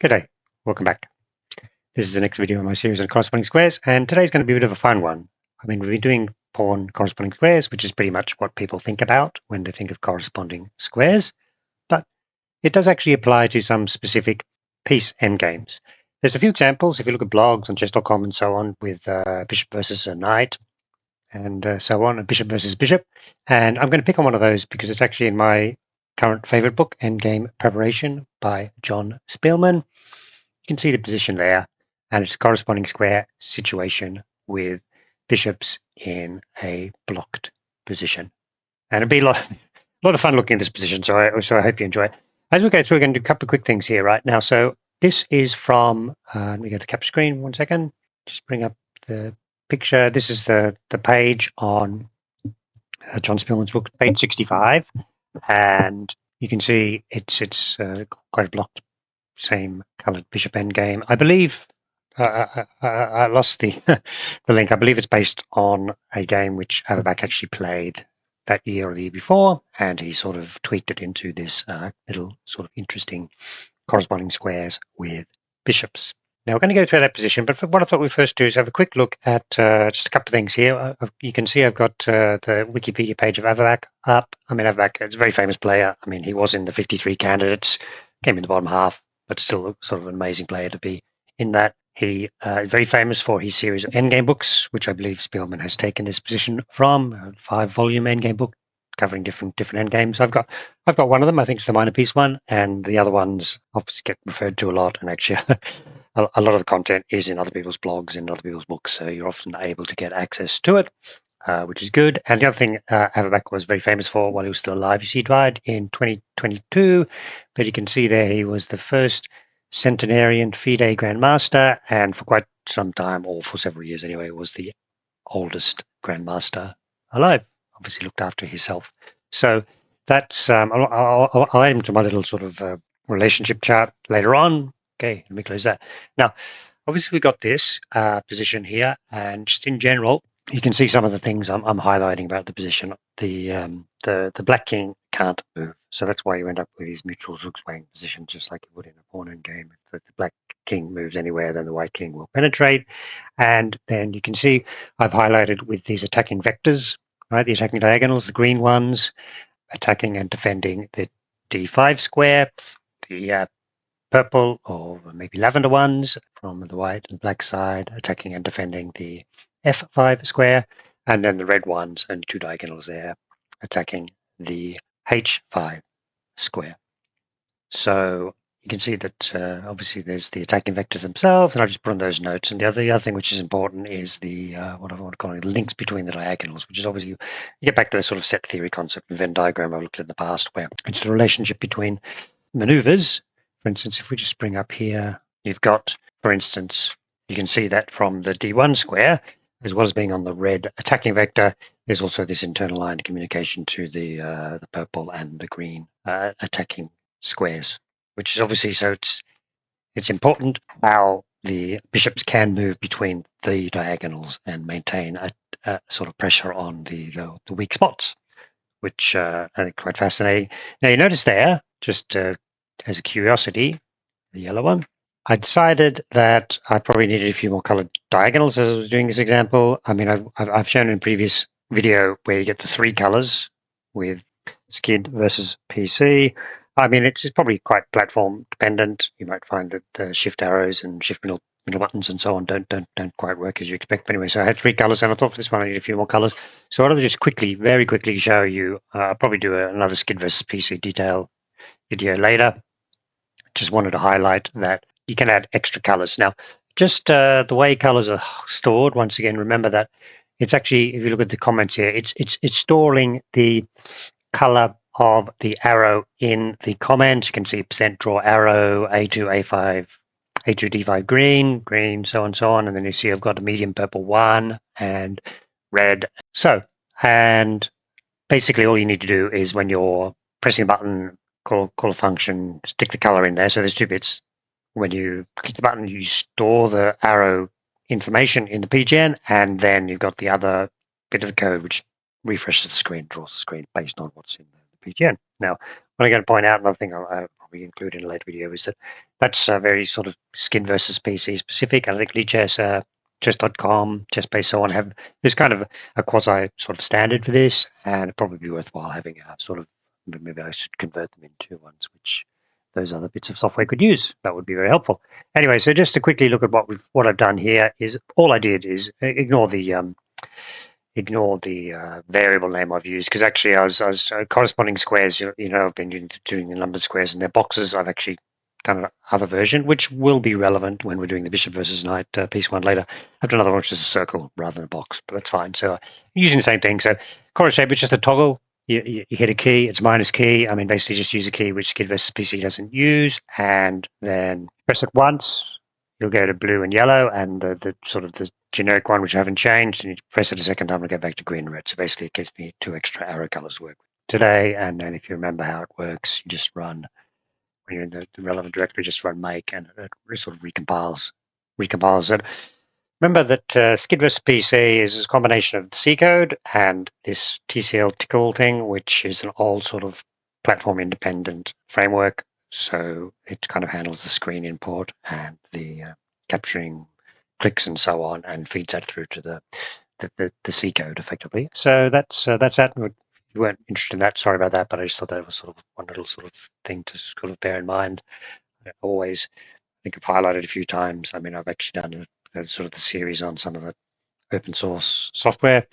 G'day, welcome back. This is the next video in my series on corresponding squares, and today's going to be a bit of a fun one. I mean, we've been doing pawn corresponding squares, which is pretty much what people think about when they think of corresponding squares, but it does actually apply to some specific piece endgames. There's a few examples, if you look at blogs on chess.com and so on, with bishop versus a knight, and so on, a bishop versus bishop, and I'm going to pick on one of those because it's actually in my current favorite book, Endgame Preparation by Jon Speelman. You can see the position there, and it's a corresponding square situation with bishops in a blocked position. And it'll be a lot of fun looking at this position, so I hope you enjoy it. As we go through, we're going to do a couple of quick things here right now. So this is from, let me go to capture screen, 1 second. Just bring up the picture. This is the page on Jon Speelman's book, page 65. And you can see it's quite a blocked, same coloured bishop endgame. I believe I lost the the link. I believe it's based on a game which Averbach actually played that year or the year before, and he sort of tweaked it into this little sort of interesting corresponding squares with bishops. Now we're going to go through that position, but what I thought we'd first do is have a quick look at just a couple of things here. You can see I've got the Wikipedia page of Averbach up. I mean, Averbach is a very famous player. I mean, he was in the 53 candidates, came in the bottom half, but still sort of an amazing player to be in that. He is very famous for his series of endgame books, which I believe Speelman has taken this position from, a 5-volume endgame book covering different endgames. I've got one of them. I think it's the minor piece one, and the other ones obviously get referred to a lot. And actually, a lot of the content is in other people's blogs and other people's books, so you're often able to get access to it, which is good. And the other thing Averbach was very famous for while he was still alive, he died in 2022, but you can see there he was the first centenarian FIDE Grandmaster, and for quite some time, or for several years anyway, was the oldest Grandmaster alive. Obviously looked after himself. So that's, I'll add him to my little sort of relationship chart later on. Okay, let me close that. Now, obviously we got this position here, and just in general, you can see some of the things I'm highlighting about the position. The black king can't move, so that's why you end up with these mutual rook swaying positions, just like you would in a pawn endgame. If the black king moves anywhere, then the white king will penetrate. And then you can see I've highlighted with these attacking vectors, right? The attacking diagonals, the green ones, attacking and defending the d5 square, the purple or maybe lavender ones from the white and black side, attacking and defending the f5 square, and then the red ones and 2 diagonals there, attacking the h5 square. So you can see that obviously there's the attacking vectors themselves, and I've just put on those notes. And the other thing which is important is the what I want to call it, links between the diagonals, which is obviously you get back to the sort of set theory concept of Venn diagram I've looked at in the past, where it's the relationship between maneuvers. For instance, if we just bring up here, you've got, for instance, you can see that from the d1 square, as well as being on the red attacking vector, there's also this internal line of communication to the purple and the green attacking squares, which is obviously, so it's important how the bishops can move between the diagonals and maintain a sort of pressure on the weak spots, which I think quite fascinating. Now you notice there, just as a curiosity, the yellow one, I decided that I probably needed a few more colored diagonals as I was doing this example. I mean, I've shown in a previous video where you get the 3 colors with Scid versus PC. I mean, it's probably quite platform dependent. You might find that the shift arrows and shift middle buttons and so on don't quite work as you expect. But anyway, so I had 3 colors, and I thought for this one I need a few more colors. So I'll just very quickly show you. I'll probably do another Scid versus PC detail video later. Just wanted to highlight that you can add extra colors. Now, just the way colors are stored, once again, remember that it's actually, if you look at the comments here, it's storing the color of the arrow in the comments. You can see % draw arrow, A2, A5, A2, D5 green, so on. And then you see I've got a medium purple 1 and red. So, and basically all you need to do is when you're pressing a button, call a function, stick the color in there. So there's 2 bits. When you click the button, you store the arrow information in the PGN, and then you've got the other bit of the code which refreshes the screen, draws the screen based on what's in the PGN. Now, what I'm going to point out, another thing I'll probably include in a later video, is that that's very sort of Scid versus PC specific. I think Lichess, chess.com, chessbase, so on have this kind of a quasi sort of standard for this, and it'd probably be worthwhile having a sort of, maybe I should convert them into ones which those other bits of software could use. That would be very helpful. Anyway, so just to quickly look at what I've done here is all I did is ignore the variable name I've used, because actually I was corresponding squares. I've been doing the numbered squares and their boxes. I've actually done another version, which will be relevant when we're doing the bishop versus knight piece one later. I've done another one which is a circle rather than a box, but that's fine. So using the same thing. So chorus shape is just a toggle. You hit a key, it's minus key. I mean, basically just use a key which Scid versus PC doesn't use, and then press it once. You'll go to blue and yellow, and the sort of the generic one, which I haven't changed, and you press it a second time to go back to green and red. So basically it gives me 2 extra arrow colors to work with today. And then if you remember how it works, you just run, when you're in the relevant directory, just run make, and it sort of recompiles it. Remember that Scid versus PC is a combination of the C code and this TCL tickle thing, which is an old sort of platform independent framework. So it kind of handles the screen import and the capturing clicks and so on, and feeds that through to the C code effectively. So that's that. If you weren't interested in that, sorry about that, but I just thought that was sort of one little sort of thing to sort of bear in mind. I always think I've highlighted a few times. I mean, I've actually done sort of the series on some of the open source software.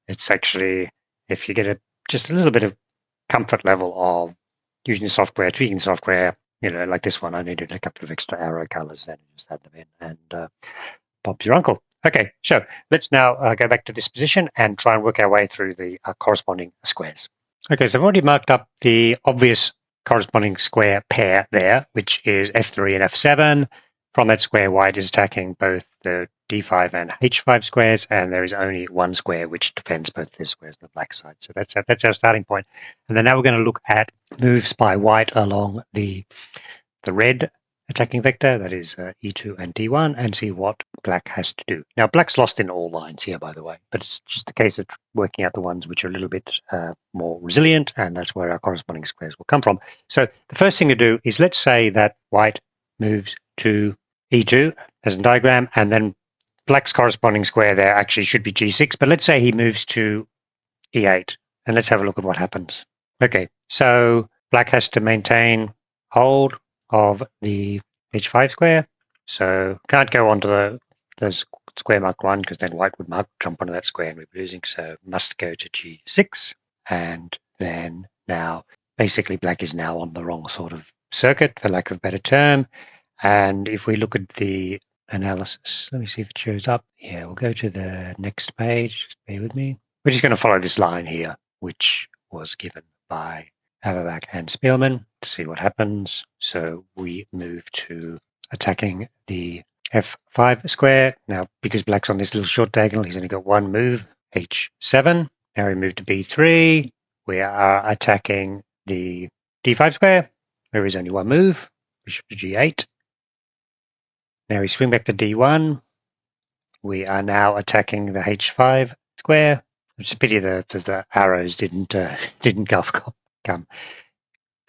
It's actually, if you get just a little bit of comfort level of using the software, tweaking the software, like this one, I needed a couple of extra arrow colors and just add them in, and Bob's your uncle. Okay, so let's now go back to this position and try and work our way through the corresponding squares. Okay, so I've already marked up the obvious corresponding square pair there, which is F3 and F7. From that square, white is attacking both the D5 and H5 squares, and there is only one square which defends both the squares on the black side. So that's our starting point. And then now we're going to look at moves by white along the red attacking vector, that is E2 and D1, and see what black has to do. Now, black's lost in all lines here, by the way, but it's just a case of working out the ones which are a little bit more resilient, and that's where our corresponding squares will come from. So the first thing to do is, let's say that white moves to E2 as a diagram, and then black's corresponding square there actually should be G6, but let's say he moves to E8, and let's have a look at what happens. Okay, so black has to maintain hold of the H5 square, so can't go onto the square mark 1, because then white would jump onto that square and we'd be losing, so must go to G6, and then now basically black is now on the wrong sort of circuit, for lack of a better term. And if we look at the analysis, let me see if it shows up. Yeah, we'll go to the next page, just bear with me. We're just going to follow this line here, which was given by Haverback and Speelman, to see what happens. So we move to attacking the F5 square. Now, because black's on this little short diagonal, he's only got one move, H7. Now we move to B3. We are attacking the D5 square. There is only one move, bishop to G8. Now we swing back to D1. We are now attacking the H5 square. It's a pity the arrows didn't come. Can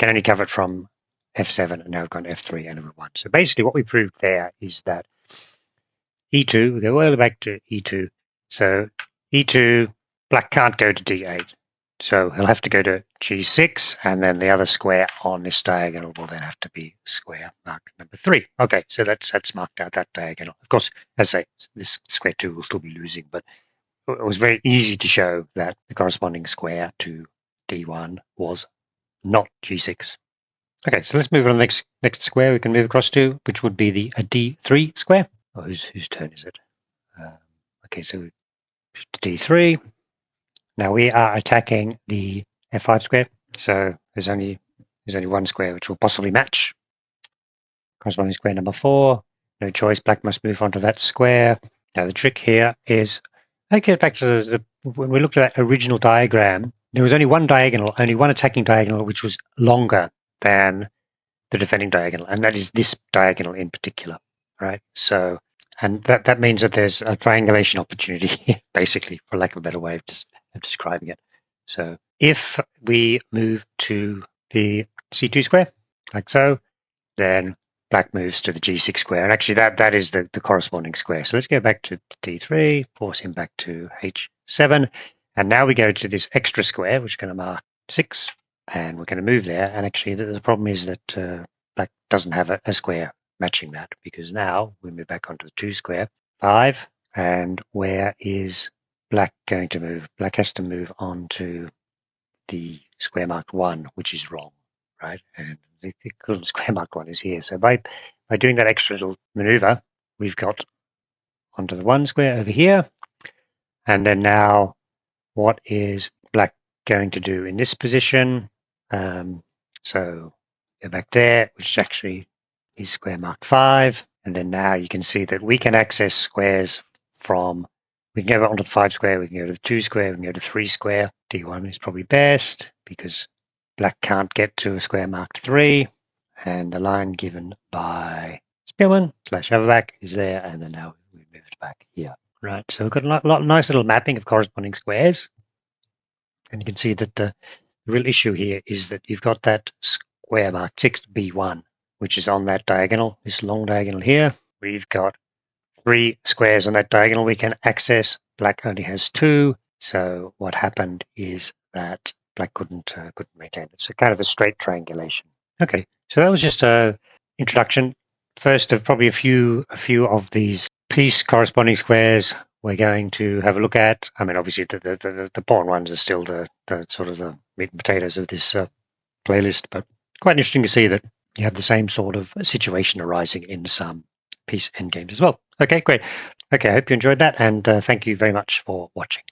only cover it from F7, and now we've gone F3 and F1. So basically what we proved there is that E2, we go all the way back to E2. So E2, black can't go to D8. So he'll have to go to G6, and then the other square on this diagonal will then have to be square marked number 3. Okay, so that's marked out that diagonal. Of course, as I say, this square 2 will still be losing, but it was very easy to show that the corresponding square to D1 was not G6. Okay, so let's move on to the next square we can move across to, which would be the D3 square. Oh, whose turn is it? Okay, so D3. Now we are attacking the F5 square, so there's only one square which will possibly match. Corresponding square number 4. No choice, black must move onto that square. Now the trick here is, I get back to when we looked at that original diagram, there was only one diagonal, only one attacking diagonal, which was longer than the defending diagonal, and that is this diagonal in particular, right? So, and that means that there's a triangulation opportunity, basically, for lack of a better way of describing it. So if we move to the C2 square, like so, then black moves to the G6 square. And actually that is the corresponding square. So let's go back to D3, force him back to H7. And now we go to this extra square, which is going to mark 6. And we're going to move there. And actually the problem is that black doesn't have a square matching that, because now we move back onto the 2 square, 5. And where is black going to move? Black has to move on to the square marked 1, which is wrong, right? And the equivalent square marked 1 is here. So by doing that extra little maneuver, we've got onto the 1 square over here. And then now, what is black going to do in this position? So go back there, which actually is square marked 5. And then now you can see that we can access squares from, we can go onto the 5 square, we can go to the 2 square, we can go to 3 square. D1 is probably best because black can't get to a square marked 3. And the line given by Speelman / overback is there. And then now we moved back here. Right, so we've got a nice little mapping of corresponding squares. And you can see that the real issue here is that you've got that square marked 6 B1, which is on that diagonal, this long diagonal here. We've got 3 squares on that diagonal we can access. Black only has 2. So what happened is that black couldn't maintain it. So kind of a straight triangulation. Okay, so that was just an introduction. First of probably a few of these piece corresponding squares we're going to have a look at. I mean, obviously the pawn ones are still the sort of the meat and potatoes of this playlist, but quite interesting to see that you have the same sort of situation arising in some piece endgames as well. Okay, great. Okay, I hope you enjoyed that, and thank you very much for watching.